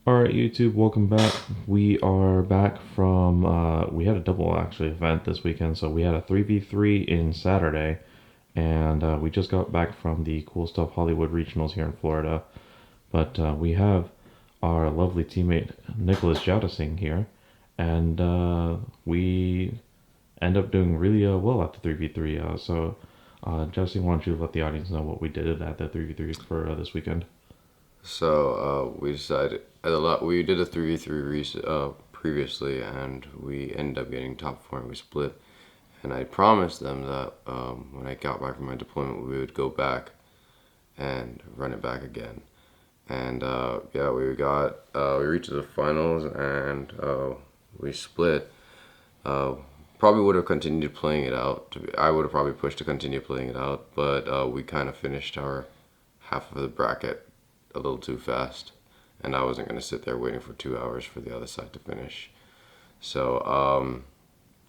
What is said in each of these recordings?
All right, YouTube, welcome back. We are back from, we had a double actually event this weekend. So we had a 3v3 in Saturday, and we just got back from the Cool Stuff Hollywood Regionals here in Florida. But we have our lovely teammate Nicholas Jadusingh here, and we end up doing really well at the 3v3. Jadusingh, why don't you let the audience know what we did at the 3v3 for this weekend? We decided a lot. We did a 3v3 previously, and we ended up getting top four, and we split. And I promised them that when I got back from my deployment, we would go back and run it back again. And yeah, we reached the finals, and we split. Uh, Probably would have continued playing it out. I would have probably pushed to continue playing it out, but we kind of finished our half of the bracket a little too fast, and I wasn't going to sit there waiting for 2 hours for the other side to finish. So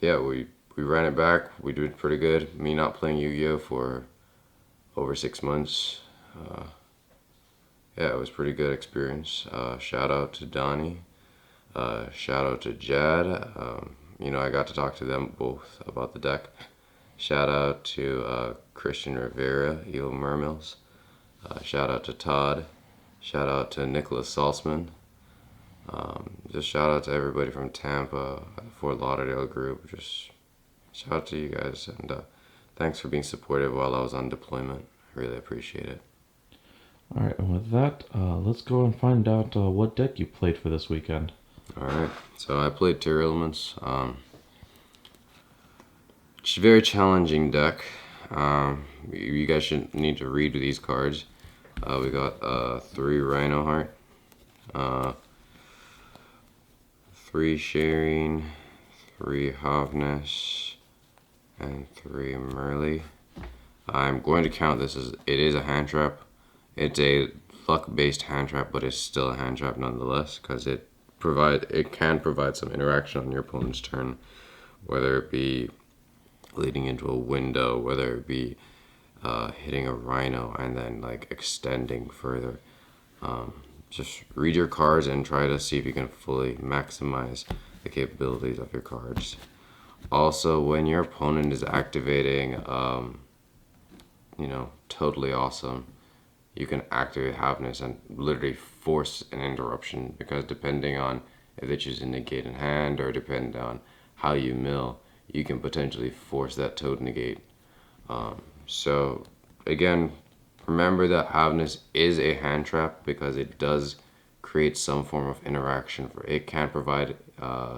yeah, we ran it back. We did pretty good. Me not playing Yu-Gi-Oh for over 6 months. Uh, yeah, it was pretty good experience. Shout out to Donnie. Shout out to Jad. I got to talk to them both about the deck. Shout out to Christian Rivera, Eagle Mermills. Shout out to Todd. Shout out to Nicholas Salzman. Just shout out to everybody from Tampa, Fort Lauderdale group. Just shout out to you guys, and thanks for being supportive while I was on deployment. I really appreciate it. All right, and with that, let's go and find out what deck you played for this weekend. All right, so I played Tearlaments. It's a very challenging deck. You guys should need to read these cards. We got 3 Rhino Heart, 3 Sharing, 3 Havness, and 3 Merly. I'm going to count this as it is a hand trap. It's a luck-based hand trap, but it's still a hand trap nonetheless because it can provide some interaction on your opponent's turn, whether it be leading into a window, whether it be hitting a rhino and then like extending further. Just read your cards and try to see if you can fully maximize the capabilities of your cards. Also, when your opponent is activating, totally awesome, you can activate Havness and literally force an interruption because depending on if they choose to negate in hand or depending on how you mill, you can potentially force that toad negate. So again, remember that Havness is a hand trap because it does create some form of interaction. It can provide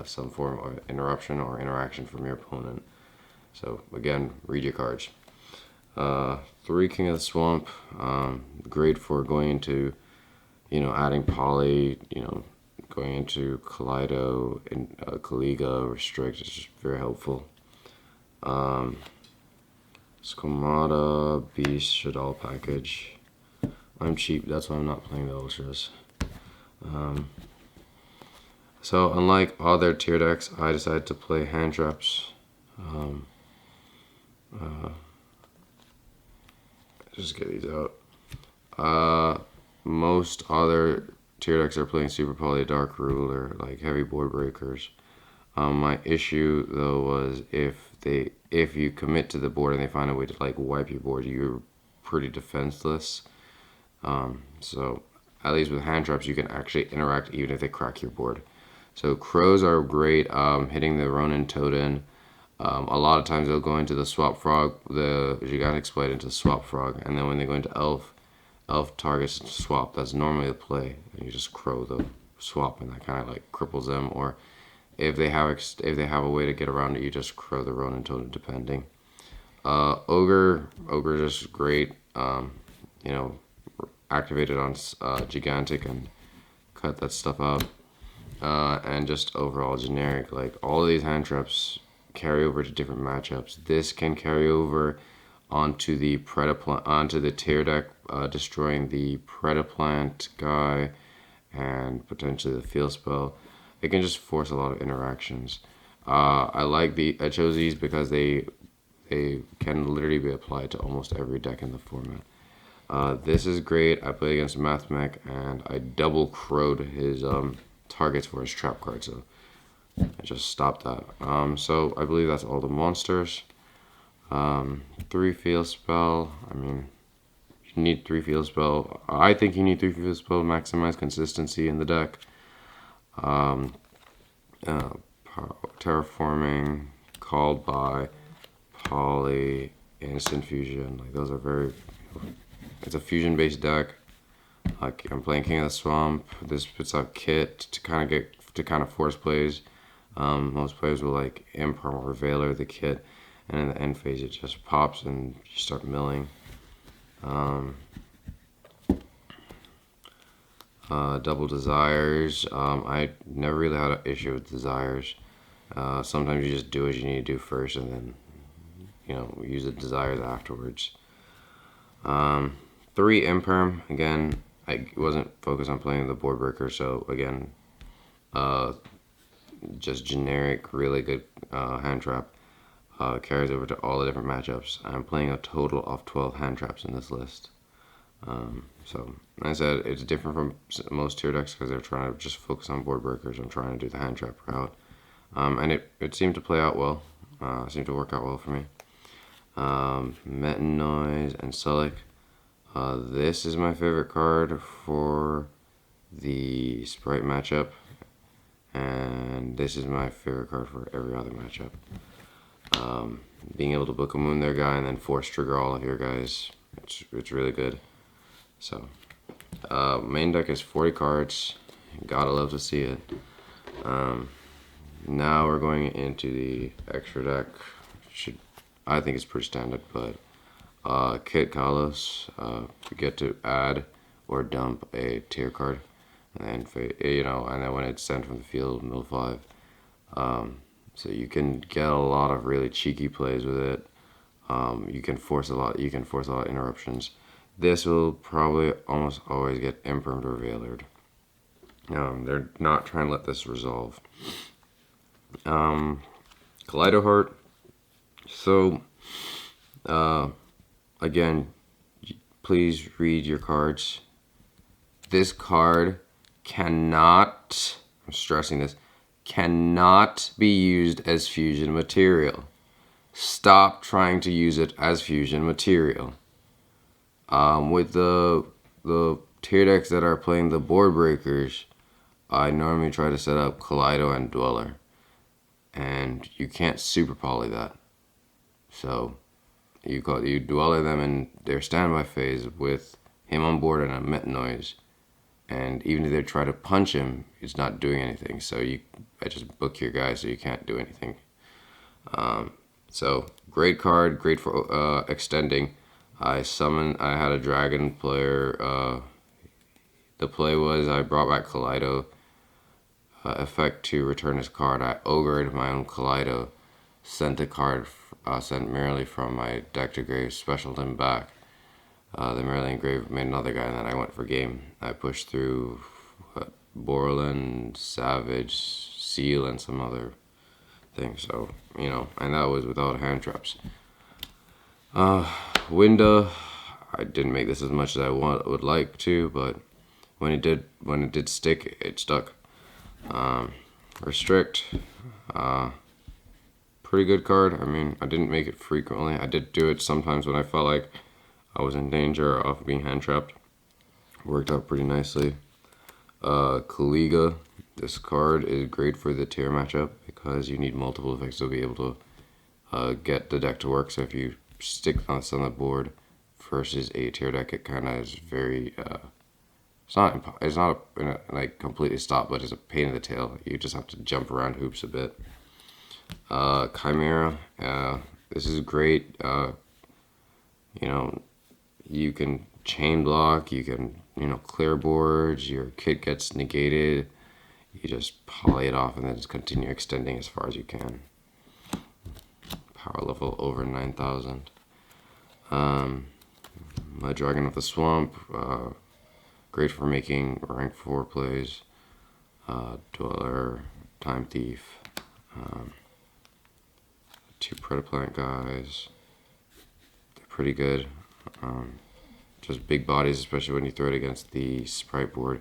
some form of interruption or interaction from your opponent. So again, read your cards. 3 King of the Swamp, great for going into, adding poly, going into Kaleido and Kaliga, Restrict is just very helpful. Skomata, Beast, Shadal package. I'm cheap, that's why I'm not playing the Ultras. So unlike other tier decks, I decided to play hand traps. Just get these out. Most other tier decks are playing Super Poly, Dark Ruler, like heavy board breakers. My issue though was if you commit to the board and they find a way to like wipe your board, you're pretty defenseless. So at least with hand traps, you can actually interact even if they crack your board. So crows are great, hitting the Ronin Totem. A lot of times they'll go into the Swap Frog, the Gigantic Split into Swap Frog, and then when they go into Elf targets swap. That's normally the play. And you just crow the swap, and that kind of like cripples them. Or if they have a way to get around it, you just crow the Ronin Totem depending. Ogre just great. Activated on Gigantic and cut that stuff out. And just overall generic. Like all of these hand traps carry over to different matchups. This can carry over onto the tier deck, destroying the Predaplant guy and potentially the field spell. It can just force a lot of interactions. I chose these because they can literally be applied to almost every deck in the format. This is great. I played against Mathmech and I double crowed his targets for his trap card, so I just stopped that. So I believe that's all the monsters. 3 field spell. I mean, you need 3 field spell. I think you need 3 field spell to maximize consistency in the deck. Terraforming, called by, poly, instant fusion. Like those are very. It's a fusion based deck. Like I'm playing King of the Swamp. This puts out Kit to kind of force plays. Most players will like Imperm or Veiler the Kit, and in the end phase it just pops and you start milling. Double Desires. I never really had an issue with Desires. Sometimes you just do what you need to do first, and then use the Desires afterwards. 3 Imperm. Again, I wasn't focused on playing the board breaker, so again, just generic, really good hand trap. Carries over to all the different matchups. I'm playing a total of 12 hand traps in this list. So, like I said, it's different from most tier decks because they're trying to just focus on board breakers. I'm trying to do the hand trap route. And it seemed to play out well. Seemed to work out well for me. Meta Noise and Sulik. This is my favorite card for the Sprite matchup. And this is my favorite card for every other matchup. Being able to book a Moon their guy and then force trigger all of your guys, it's really good. So, main deck is 40 cards. Gotta love to see it. Now we're going into the extra deck. I think it's pretty standard, but Kit Kalos, you get to add or dump a tier card, and then and then when it's sent from the field, mill 5. So you can get a lot of really cheeky plays with it. You can force a lot. You can force a lot of interruptions. This will probably almost always get impermed or veilered. They're not trying to let this resolve. Kaleido Heart. So, again, please read your cards. This card cannot, I'm stressing this, cannot be used as fusion material. Stop trying to use it as fusion material. With the tier decks that are playing the board breakers, I normally try to set up Kaleido and Dweller, and you can't super poly that. So you Dweller them in their standby phase with him on board and a Meta Noise, and even if they try to punch him, it's not doing anything. So I just book your guy, so you can't do anything. So great card, great for extending. I had a dragon player. The play was I brought back Kaleido effect to return his card. I ogred my own Kaleido, sent the card, sent merely from my deck to grave, specialed him back. The merely engraved made another guy, and then I went for game. I pushed through Borland, Savage, Seal, and some other thing. So, and that was without hand traps. Winda, I didn't make this as much as I would like to, but when it did stick, it stuck. Restrict, pretty good card. I mean, I didn't make it frequently. I did do it sometimes when I felt like I was in danger of being hand trapped. Worked out pretty nicely. Kaliga, this card is great for the tier matchup because you need multiple effects to be able to get the deck to work. So if you stick this on the board versus a tier deck, it kind of is very. It's not like completely stop, but it's a pain in the tail. You just have to jump around hoops a bit. Chimera, this is great. You can chain block. You can clear boards. Your kit gets negated. You just poly it off and then just continue extending as far as you can. Power level over 9,000. My Dragon of the Swamp. Great for making rank 4 plays. Dweller, Time Thief. 2 Predaplant guys. They're pretty good. just big bodies, especially when you throw it against the sprite board.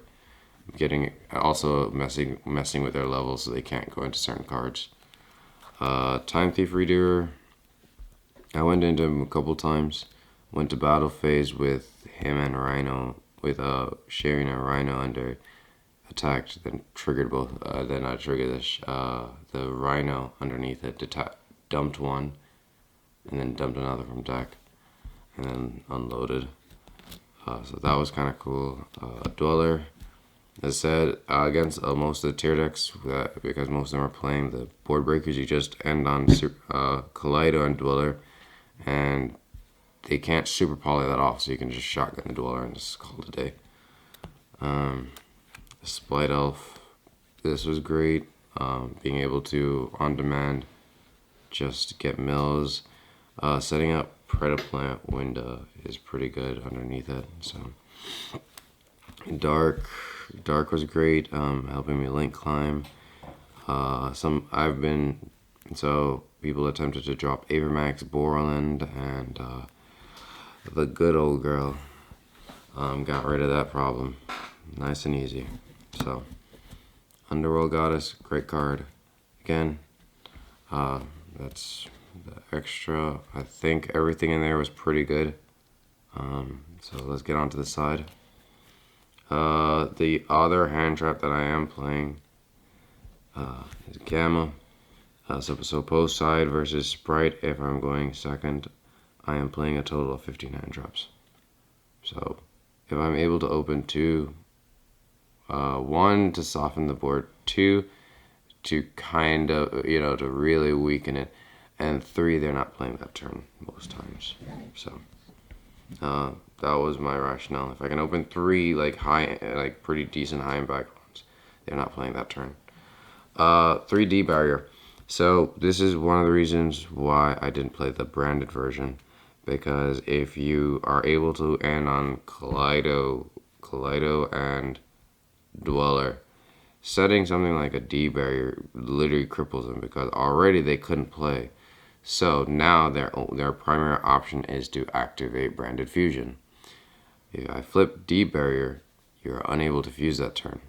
Getting also messing with their levels so they can't go into certain cards. Time Thief Reader. I went into him a couple times. Went to battle phase with him and Rhino, with Sharing and Rhino under attacked, then triggered both. Then I triggered the Rhino underneath it, dumped one, and then dumped another from deck, and then unloaded. So that was kind of cool. Dweller, as I said, against most of the tier decks, because most of them are playing the board breakers, you just end on Kaleido and Dweller, and they can't super poly that off, so you can just shotgun the Dweller and just call it a day. Spite Elf, this was great. Being able to, on demand, just get mills. Setting up Predaplant window is pretty good underneath it. So Dark was great, helping me link climb. So people attempted to drop Avermax, Borland, and the good old girl got rid of that problem. Nice and easy. So Underworld Goddess, great card. Again, that's the extra. I think everything in there was pretty good. So let's get on to the side. The other hand trap that I am playing is Gamma. So post side versus Sprite, if I'm going second, I am playing a total of 15 hand traps. So if I'm able to open two, one to soften the board, two to kind of, to really weaken it, and three, they're not playing that turn most times. So that was my rationale. If I can open three pretty decent high impact ones, they're not playing that turn. 3D barrier. So this is one of the reasons why I didn't play the branded version, because if you are able to end on Kaleido and Dweller, setting something like a D barrier literally cripples them, because already they couldn't play. So now their primary option is to activate Branded Fusion. If I flip D barrier, you're unable to fuse that turn.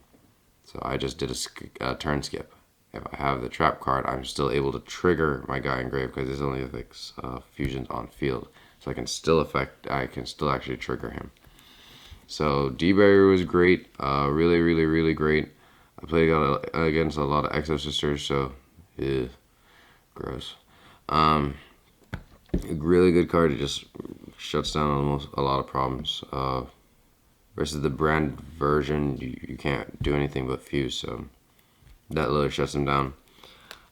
So I just did a turn skip. If I have the trap card, I'm still able to trigger my guy in grave, because this only affects fusions on field. So I can still actually trigger him. So D barrier was great, really, really, really great. I played against a lot of Exo Sisters, so gross. Really good card. It just shuts down a lot of problems. Versus the brand version, you can't do anything but fuse, so that literally shuts them down.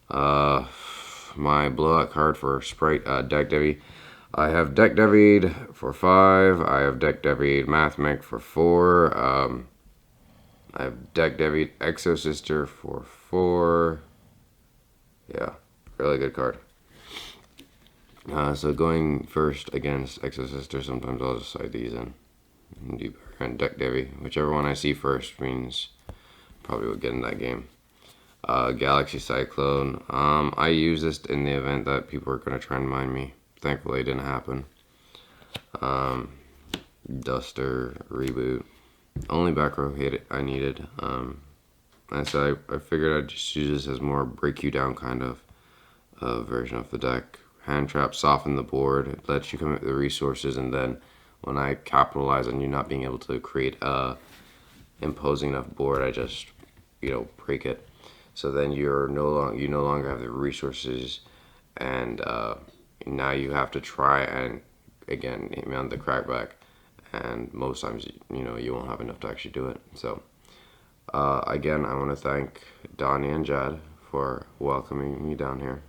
My blowout card for Sprite, deck Devi. I have deck Devied for 5. I have deck Devied Mathmech for 4. I have deck Devied Exo Sister for 4. Yeah, really good card. So going first against Exo Sister, sometimes I'll just side these in. And deck Devi. Whichever one I see first means probably will get in that game. Galaxy Cyclone. I use this in the event that people are going to try and mine me. Thankfully, it didn't happen. Duster, Reboot. Only back row hit I needed. So I figured I'd just use this as more break you down kind of version of the deck. Hand trap, soften the board. It lets you commit the resources, and then when I capitalize on you not being able to create a imposing enough board, I just break it. So then you no longer have the resources, and now you have to try and again hit me on the crackback, and most times you won't have enough to actually do it. So again, I want to thank Donnie and Jad for welcoming me down here.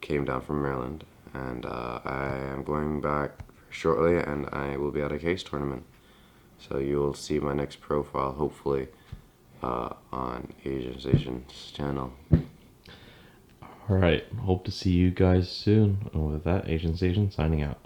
Came down from Maryland, and I am going back shortly, and I will be at a case tournament. So you will see my next profile, hopefully, on Asian Station's channel. All right. Hope to see you guys soon. And with that, Asian Station signing out.